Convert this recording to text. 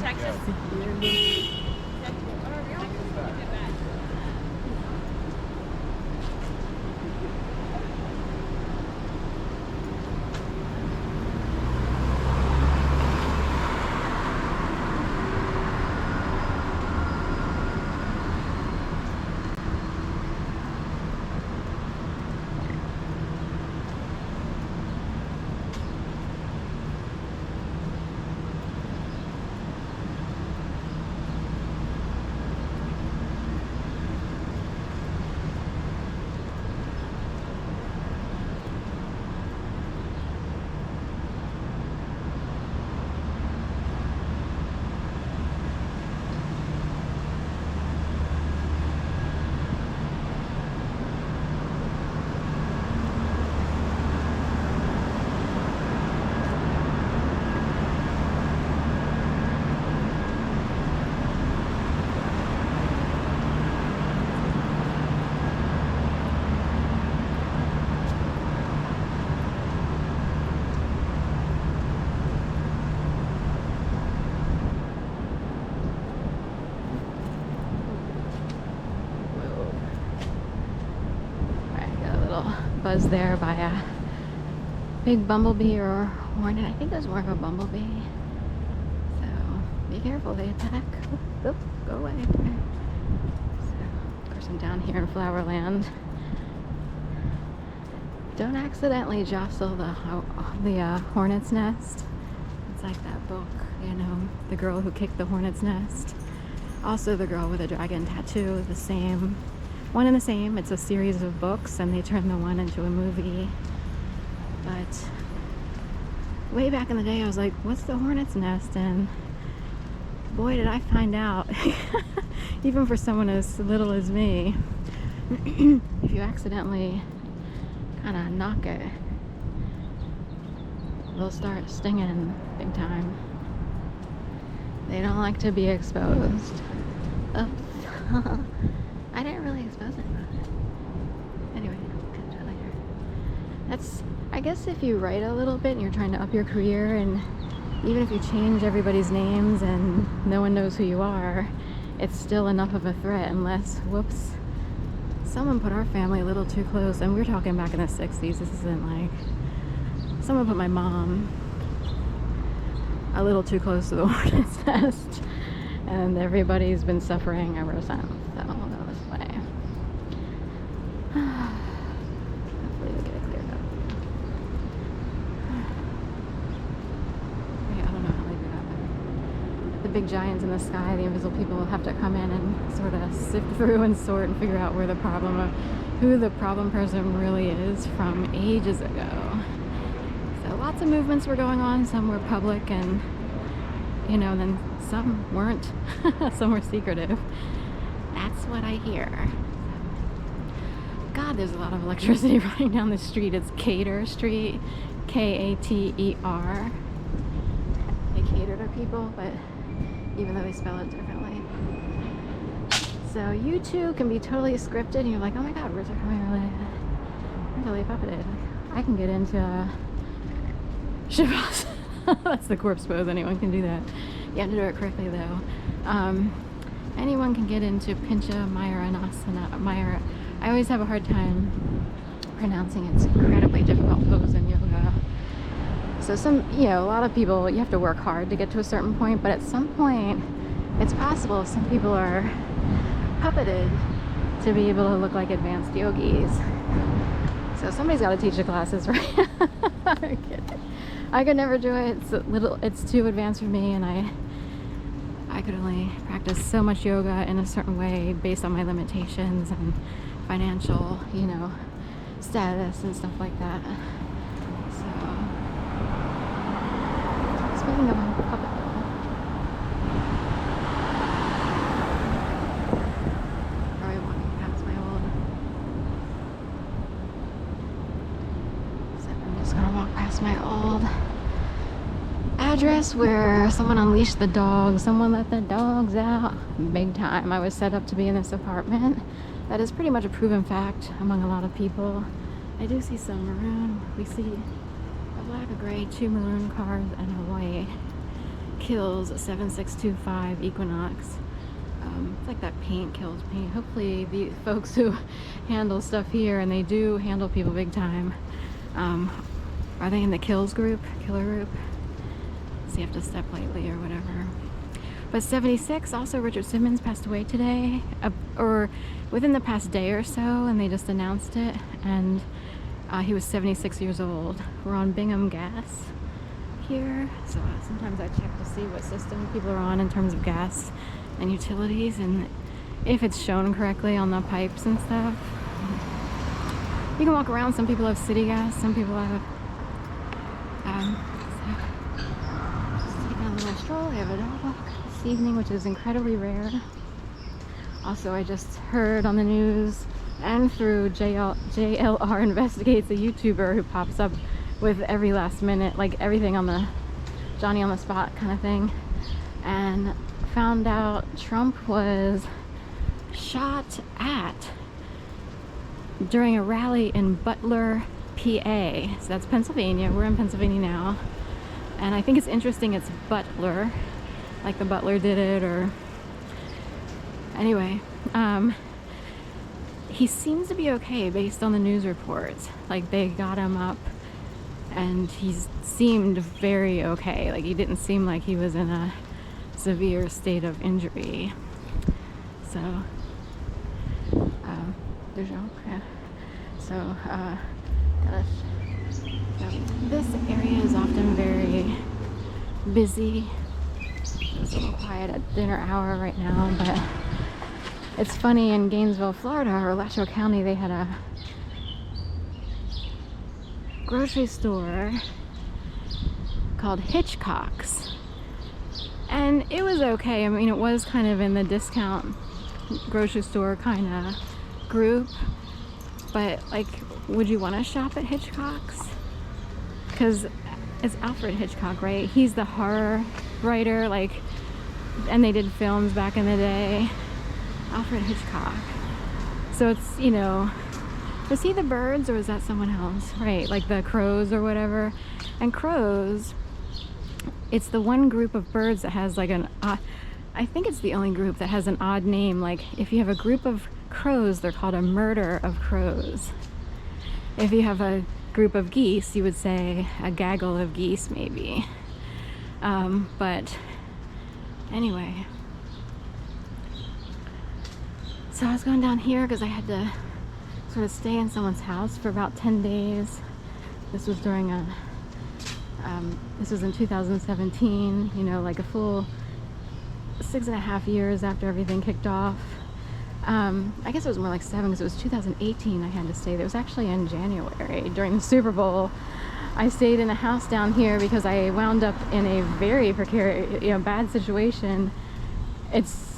Texas. Buzz there by a big bumblebee or hornet. I think it was more of a bumblebee. So be careful, they attack. Oop, go away. So, of course, I'm down here in Flowerland. Don't accidentally jostle the hornet's nest. It's like that book, you know, The Girl Who Kicked the Hornet's Nest. Also, The Girl with a Dragon Tattoo, the same. One and the same. It's a series of books, and they turned the one into a movie. But way back in the day, I was like, what's the hornet's nest? And boy, did I find out. Even for someone as little as me, if you accidentally kind of knock it, they'll start stinging big time. They don't like to be exposed. Oops. I didn't really expose it. Anyway, I'll catch that later. That's, I guess if you write a little bit and you're trying to up your career, and even if you change everybody's names and no one knows who you are, it's still enough of a threat unless, whoops, someone put our family a little too close. And we're talking back in the 60s. This isn't like, someone put my mom a little too close to the hornet's nest. And everybody's been suffering ever since. So I'll go this way. Hopefully we'll get it cleared up. I don't know how they do that. The big giants in the sky, the invisible people, will have to come in and sort of sift through and sort and figure out who the problem person really is from ages ago. So lots of movements were going on. Some were public, and you know, then some weren't. Some were secretive. That's what I hear. God, there's a lot of electricity running down the street. It's Cater Street, Kater. They cater to people, but even though they spell it differently. So you too can be totally scripted, and you're like, oh my God, words are coming really puppeted. I can get into Shavas. That's the corpse pose. Anyone can do that. You have to do it correctly, though. Anyone can get into Pincha Mayurasana. I always have a hard time pronouncing it. It's an incredibly difficult pose in yoga. So a lot of people, you have to work hard to get to a certain point, but at some point, it's possible some people are puppeted to be able to look like advanced yogis. So somebody's got to teach the classes, right? I'm kidding. I could never do it. It's too advanced for me, and I could only practice so much yoga in a certain way based on my limitations and financial, status and stuff like that. So, speaking of puppet though, are we walking past my old? So I'm just gonna walk past my old address where someone unleashed the dogs. Someone let the dogs out big time. I was set up to be in this apartment. That is pretty much a proven fact among a lot of people. I do see some maroon. We see a black, a gray, 2 maroon cars, and a white. kills 7625 Equinox. It's like that paint kills paint. Hopefully the folks who handle stuff here, and they do handle people big time, are they in the killer group? So you have to step lightly or whatever. But 76, also Richard Simmons passed away today, or within the past day or so, and they just announced it, and he was 76 years old. We're on Bingham Gas here, so sometimes I check to see what system people are on in terms of gas and utilities, and if it's shown correctly on the pipes and stuff. You can walk around. Some people have city gas, some people have just taking a little stroll. I have a dog walk this evening, which is incredibly rare. Also, I just heard on the news and through JLR Investigates, a YouTuber who pops up with every last minute, like everything on the Johnny on the spot kind of thing, and found out Trump was shot at during a rally in Butler, PA. So that's Pennsylvania. We're in Pennsylvania now. And I think it's interesting it's Butler, like the butler did it, or anyway. He seems to be okay based on the news reports. Like, they got him up and he seemed very okay. Like, he didn't seem like he was in a severe state of injury. So there's your, yeah. So this area is often very busy. It's a little quiet at dinner hour right now, but it's funny, in Gainesville, Florida, or Alachua County, they had a grocery store called Hitchcock's, and it was okay. I mean, it was kind of in the discount grocery store kind of group, but like, would you want to shop at Hitchcock's? Because it's Alfred Hitchcock, right? He's the horror writer, like, and they did films back in the day. Alfred Hitchcock. So it's, you know, was he the birds or was that someone else? Right, like the crows or whatever. And crows, it's the one group of birds that has like an odd, I think it's the only group that has an odd name. Like, if you have a group of crows, they're called a murder of crows. If you have a group of geese, you would say a gaggle of geese, maybe. But anyway, so I was going down here because I had to sort of stay in someone's house for about 10 days. This was during a, this was in 2017, you know, like a full 6.5 years after everything kicked off. I guess it was more like 7 because it was 2018 I had to stay there. It was actually in January during the Super Bowl. I stayed in a house down here because I wound up in a very precarious, you know, bad situation. It's